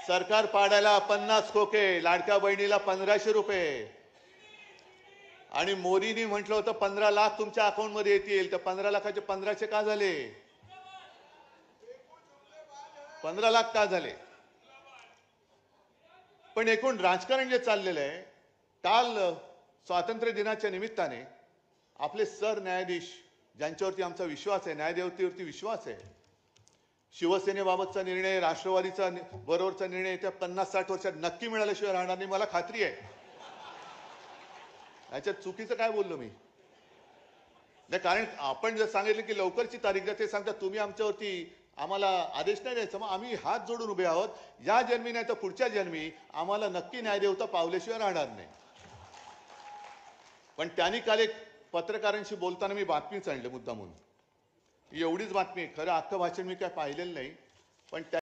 सरकार पाडायला 50 खोके, लाडक्या बहिणीला 1500 रुपये, आणि मोदींनी म्हटलं होतं 15 लाख तुमच्या अकाउंट मध्ये येतील, तर 15 लाखाचे 1500 का झाले? 15 लाख का झाले? पण एकूण राजकारण जे चाललेलं आहे, काल स्वातंत्र्य दिनाच्या निमित्ताने आपले सरन्यायाधीश ज्यांच्यावरती आमचा विश्वास आहे, न्यायदेवतेवरती विश्वास आहे, शिवसेनेबाबतचा निर्णय, राष्ट्रवादीचा बरोबरचा निर्णय त्या 50-60 वर्षात नक्की मिळाल्याशिवाय राहणार नाही, मला खात्री आहे. याच्यात चुकीचं काय बोललो मी? नाही, कारण आपण जर सांगितलं की लवकरची तारीख द्या, ते सांगतात तुम्ही आमच्यावरती आम्हाला आदेश नाही द्यायचा. मग आम्ही हात जोडून उभे आहोत, या जन्मी नाही तर पुढच्या जन्मी आम्हाला नक्की न्यायदेवता पावल्याशिवाय राहणार नाही. पण त्यांनी काल एक पत्रकारांशी बोलताना मी बातमीच आणली मुद्दामून, एवढीच बातमी, खरं अख्खं भाषण मी काय पाहिलेलं नाही, पण